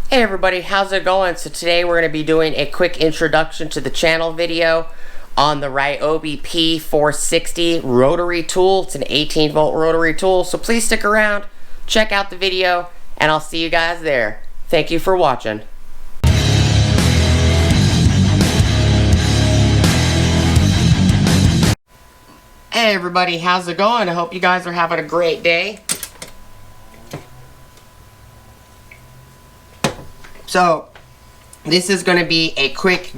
Hey everybody, how's it going? So today we're going to be doing a quick introduction to the channel video on the Ryobi P460 rotary tool. It's an 18 volt rotary tool, so please stick around, check out the video, and I'll see you guys there. Thank you for watching. Hey everybody, how's it going? I hope you guys are having a great day. So, this is going to be a quick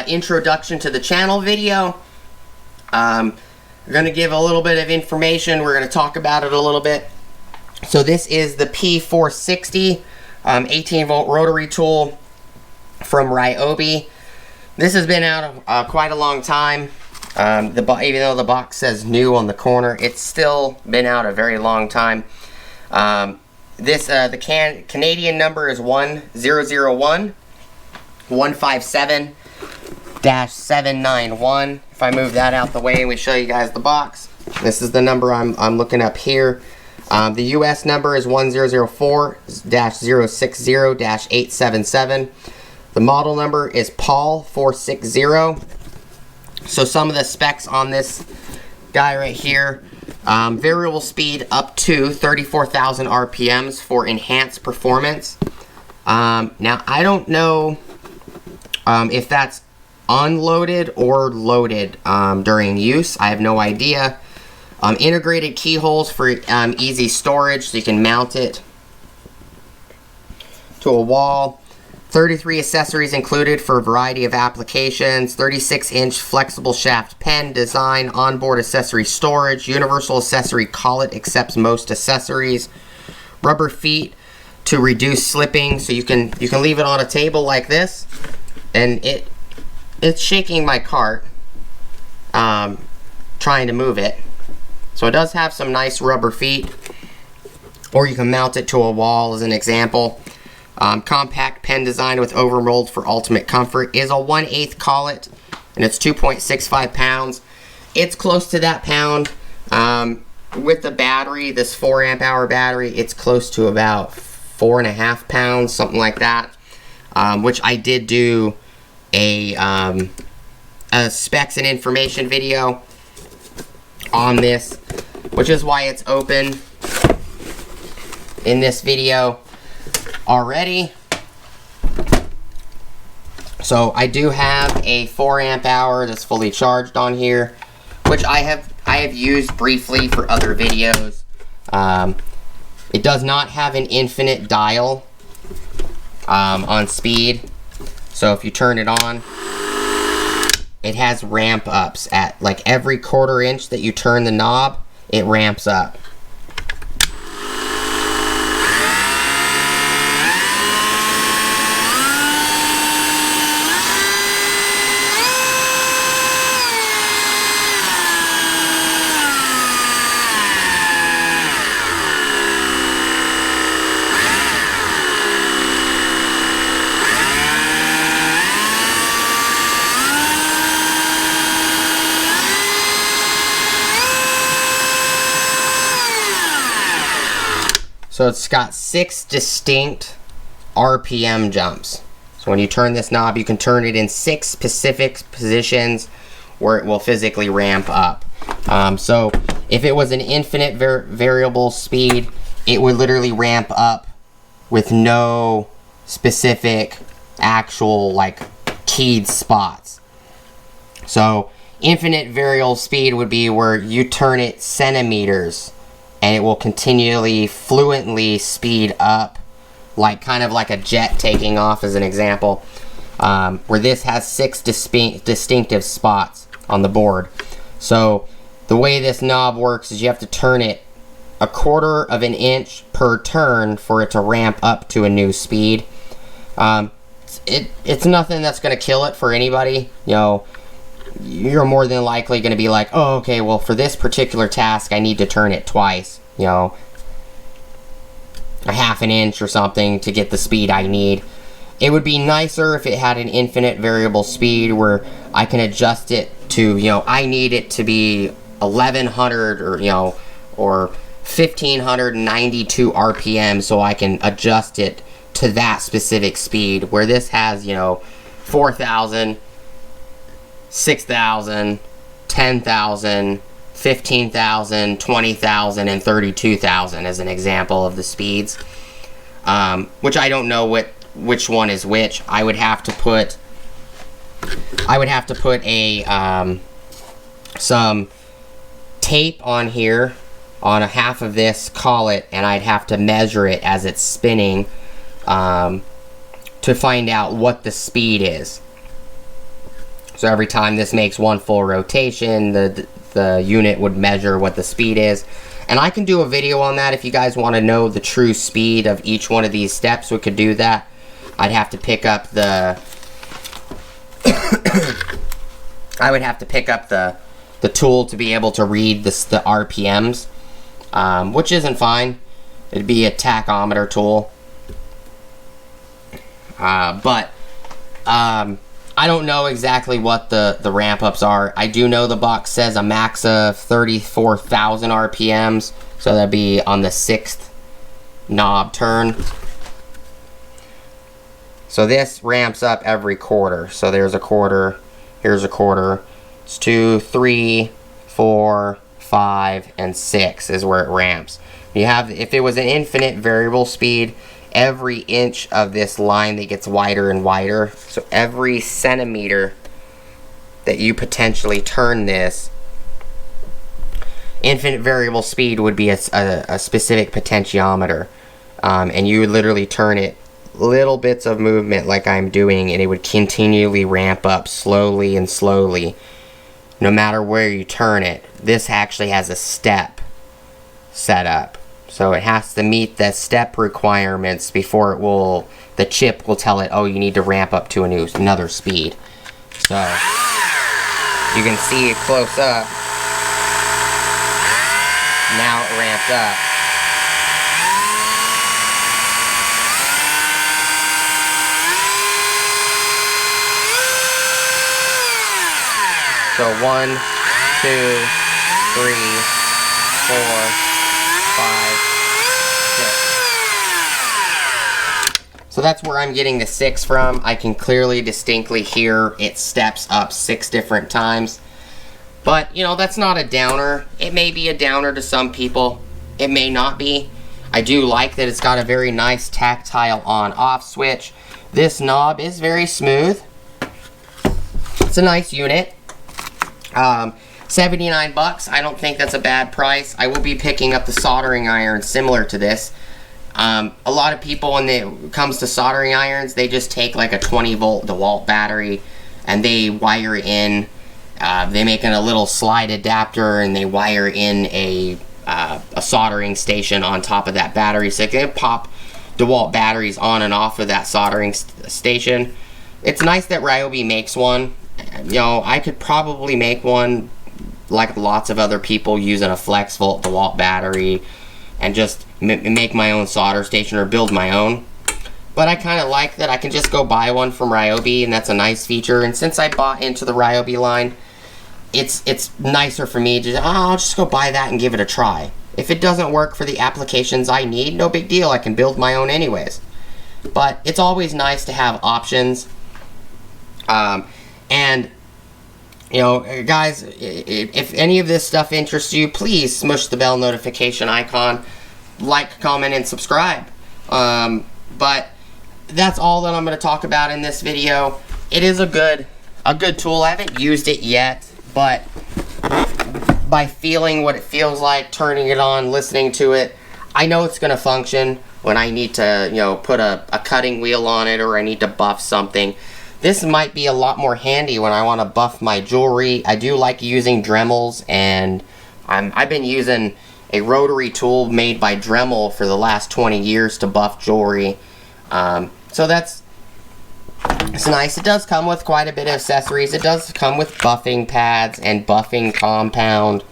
introduction to the channel video. We're going to give a little bit of information. We're going to talk about it a little bit. So this is the P460 18 volt rotary tool from Ryobi. This has been out quite a long time. Even though the box says new on the corner, it's still been out a very long time. The Canadian number is 1001-157-791. If I move that out the way and we show you guys the box, this is the number I'm looking up here. The US number is 1004-060-877. The model number is Paul 460. So some of the specs on this guy right here. Variable speed up to 34,000 RPMs for enhanced performance. Now, I don't know if that's unloaded or loaded during use. I have no idea. Integrated keyholes for easy storage, so you can mount it to a wall. 33 accessories included for a variety of applications. 36-inch flexible shaft pen design, onboard accessory storage, universal accessory collet accepts most accessories. Rubber feet to reduce slipping, so you can leave it on a table like this, and it's shaking my cart trying to move it. So it does have some nice rubber feet, or you can mount it to a wall as an example. Compact pen design with overmold for ultimate comfort. Is a 1/8 collet, and it's 2.65 pounds. It's close to that pound. With the battery, this 4 amp hour battery, it's close to about 4.5 pounds, something like that. Which I did do a specs and information video on this, which is why it's open in this video already. So I do have a 4 amp hour that's fully charged on here, which I have used briefly for other videos. It does not have an infinite dial on speed, so if you turn it on, it has ramp ups at like every 1/4 inch that you turn the knob, it ramps up. So it's got 6 distinct RPM jumps. So when you turn this knob, you can turn it in 6 specific positions where it will physically ramp up. So if it was an infinite variable speed, it would literally ramp up with no specific actual like keyed spots. So infinite variable speed would be where you turn it centimeters and it will continually, fluently speed up, like kind of like a jet taking off as an example, where this has 6 distinctive spots on the board. So the way this knob works is you have to turn it 1/4 inch per turn for it to ramp up to a new speed. It's nothing that's going to kill it for anybody. You know, you're more than likely going to be like, oh, okay, well, for this particular task, I need to turn it twice, you know, a 1/2 inch or something to get the speed I need. It would be nicer if it had an infinite variable speed where I can adjust it to, you know, I need it to be 1100 or, you know, or 1592 RPM so I can adjust it to that specific speed, where this has, you know, 4,000, 6,000, 10,000, 15,000, 20,000, and 32,000 as an example of the speeds. Which I don't know which one is which. I would have to put a some tape on here on a half of this collet, and I'd have to measure it as it's spinning to find out what the speed is. So every time this makes one full rotation, the unit would measure what the speed is. And I can do a video on that if you guys want to know the true speed of each one of these steps. We could do that. I'd have to pick up the I would have to pick up the tool to be able to read the RPMs, which isn't fine. It'd be a tachometer tool. But I don't know exactly what the ramp ups are. I do know the box says a max of 34,000 RPMs, so that'd be on the 6th knob turn. So this ramps up every quarter. So there's a quarter, here's a quarter. It's 2, 3, 4, 5, and 6 is where it ramps. You have, if it was an infinite variable speed, every inch of this line that gets wider and wider, so every centimeter that you potentially turn this, infinite variable speed would be a specific potentiometer, and you would literally turn it little bits of movement like I'm doing, and it would continually ramp up slowly and slowly no matter where you turn it. This actually has a step set up, so it has to meet the step requirements before it will, the chip will tell it, oh, you need to ramp up to another speed. So you can see it close up. Now it ramped up. So 1, 2, 3, 4, 5, 6. So that's where I'm getting the 6 from. I can clearly, distinctly hear it steps up 6 different times. But, you know, that's not a downer. It may be a downer to some people. It may not be. I do like that it's got a very nice tactile on-off switch. This knob is very smooth. It's a nice unit. 79 bucks. I don't think that's a bad price. I will be picking up the soldering iron similar to this. A lot of people, when it comes to soldering irons, they just take like a 20-volt DeWalt battery and they wire in. They make a little slide adapter and they wire in a soldering station on top of that battery, so they can pop DeWalt batteries on and off of that soldering station. It's nice that Ryobi makes one. You know, I could probably make one like lots of other people using a flex volt DeWalt battery and just make my own solder station or build my own. But I kind of like that I can just go buy one from Ryobi, and that's a nice feature. And since I bought into the Ryobi line, it's nicer for me to, I'll just go buy that and give it a try. If it doesn't work for the applications I need, no big deal, I can build my own anyways. But it's always nice to have options. And, you know, guys, if any of this stuff interests you, please smush the bell notification icon, like, comment, and subscribe. But that's all that I'm going to talk about in this video. It is a good tool. I haven't used it yet, but by feeling what it feels like, turning it on, listening to it, I know it's going to function when I need to, you know, put a cutting wheel on it, or I need to buff something. This might be a lot more handy when I want to buff my jewelry. I do like using Dremels, and I've been using a rotary tool made by Dremel for the last 20 years to buff jewelry. So it's nice. It does come with quite a bit of accessories. It does come with buffing pads and buffing compound.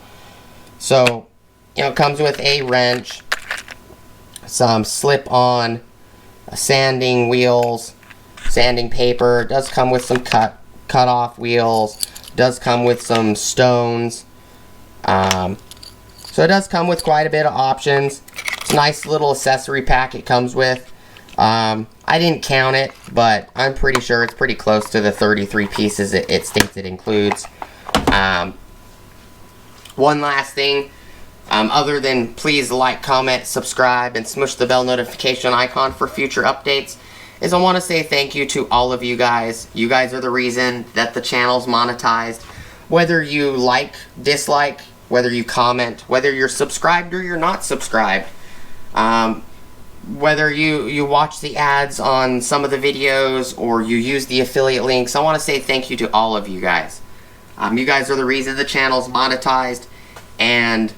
So, you know, it comes with a wrench, some slip-on sanding wheels, sanding paper. It does come with some cut-off wheels. It does come with some stones. So it does come with quite a bit of options. It's a nice little accessory pack it comes with. I didn't count it, but I'm pretty sure it's pretty close to the 33 pieces it states it includes. One last thing, other than please like, comment, subscribe, and smush the bell notification icon for future updates, is I want to say thank you to all of you guys. You guys are the reason that the channel's monetized. Whether you like, dislike, whether you comment, whether you're subscribed or you're not subscribed, whether you watch the ads on some of the videos or you use the affiliate links, I want to say thank you to all of you guys. You guys are the reason the channel's monetized, and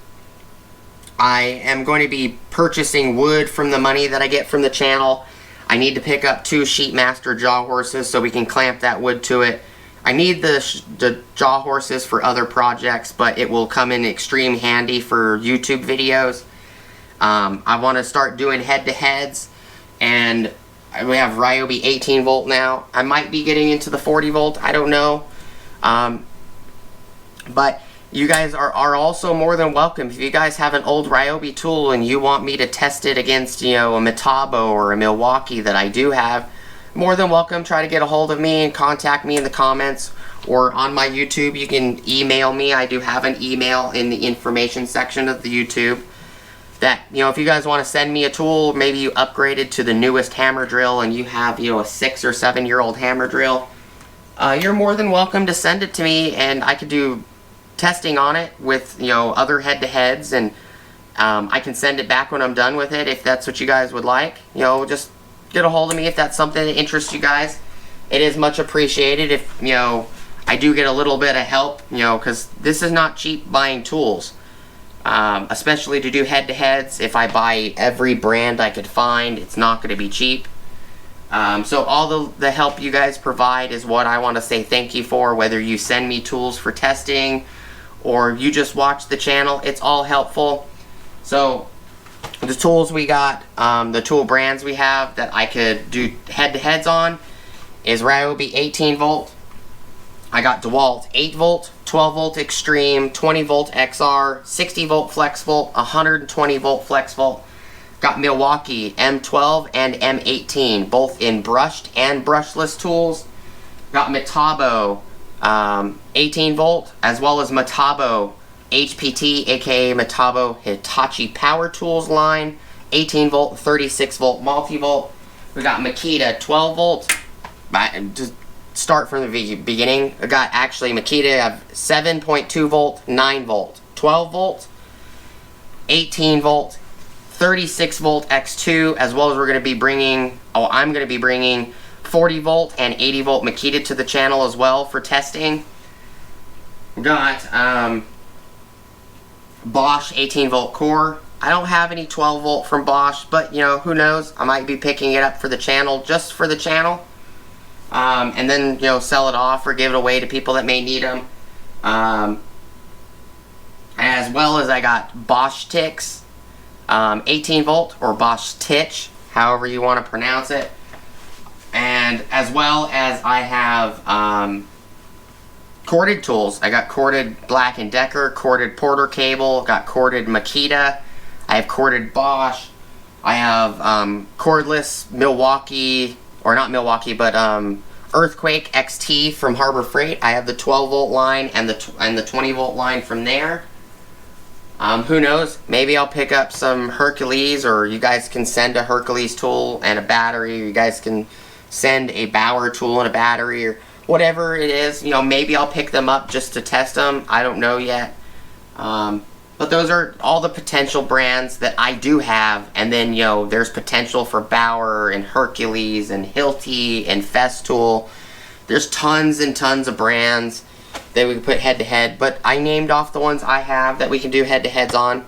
I am going to be purchasing wood from the money that I get from the channel. I need to pick up 2 Sheetmaster jaw horses so we can clamp that wood to it. I need the jaw horses for other projects, but it will come in extreme handy for YouTube videos. I want to start doing head-to-heads, and we have Ryobi 18 volt now. I might be getting into the 40 volt, I don't know. But you guys are also more than welcome. If you guys have an old Ryobi tool and you want me to test it against, you know, a Metabo or a Milwaukee that I do have, more than welcome. Try to get a hold of me and contact me in the comments or on my YouTube. You can email me. I do have an email in the information section of the YouTube. That, you know, if you guys want to send me a tool, maybe you upgraded to the newest hammer drill and you have, you know, a 6 or 7 year old hammer drill, you're more than welcome to send it to me, and I could do testing on it with, you know, other head-to-heads, and I can send it back when I'm done with it if that's what you guys would like. You know, just get a hold of me if that's something that interests you guys. It is much appreciated if, you know, I do get a little bit of help, you know, because this is not cheap buying tools. Especially to do head-to-heads. If I buy every brand I could find, it's not going to be cheap. So all the help you guys provide is what I want to say thank you for. Whether you send me tools for testing or you just watch the channel, it's all helpful. So the tools we got, the tool brands we have that I could do head-to-heads on is Ryobi 18 volt. I got DeWalt 8 volt, 12 volt Extreme, 20 volt XR, 60 volt Flex Volt, 120 volt Flex Volt. Got Milwaukee M12 and M18, both in brushed and brushless tools. Got Metabo 18 volt, as well as Metabo HPT, aka Metabo Hitachi Power Tools line, 18 volt, 36 volt multi-volt. We got Makita 12 volt. Just start from the beginning. I got actually Makita, I have 7.2 volt, 9 volt, 12 volt, 18 volt, 36 volt X2, as well as we're going to be bringing, I'm going to be bringing 40 volt and 80 volt Makita to the channel as well for testing. We got Bosch 18 volt core. I don't have any 12 volt from Bosch, but you know, who knows, I might be picking it up for the channel, just for the channel. And then, you know, sell it off or give it away to people that may need them. As well as I got Bosch Tix 18 volt, or Bosch Titch, however you want to pronounce it. And as well as I have corded tools. I got corded Black & Decker, corded Porter cable, got corded Makita, I have corded Bosch, I have cordless Milwaukee, or not Milwaukee, but Earthquake XT from Harbor Freight. I have the 12 volt line and the 20 volt line from there. Who knows? Maybe I'll pick up some Hercules, or you guys can send a Hercules tool and a battery, or you guys can send a Bauer tool and a battery, or whatever it is. You know, maybe I'll pick them up just to test them. I don't know yet. But those are all the potential brands that I do have. And then, you know, there's potential for Bauer and Hercules and Hilti and Festool. There's tons and tons of brands that we can put head-to-head. But I named off the ones I have that we can do head-to-heads on.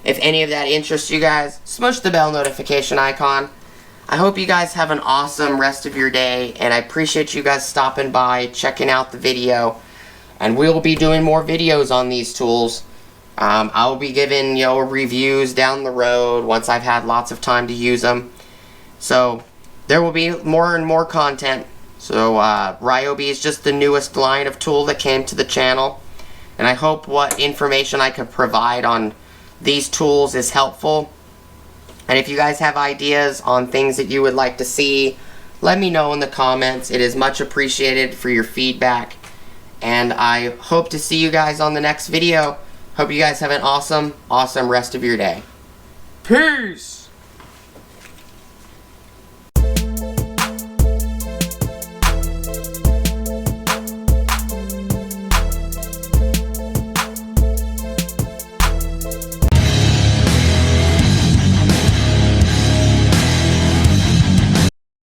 If any of that interests you guys, smush the bell notification icon. I hope you guys have an awesome rest of your day. And I appreciate you guys stopping by, checking out the video. And we'll be doing more videos on these tools. I'll be giving, you know, reviews down the road once I've had lots of time to use them. So there will be more and more content. So Ryobi is just the newest line of tool that came to the channel, and I hope what information I can provide on these tools is helpful. And if you guys have ideas on things that you would like to see, let me know in the comments. It is much appreciated for your feedback. And I hope to see you guys on the next video. Hope you guys have an awesome rest of your day. Peace!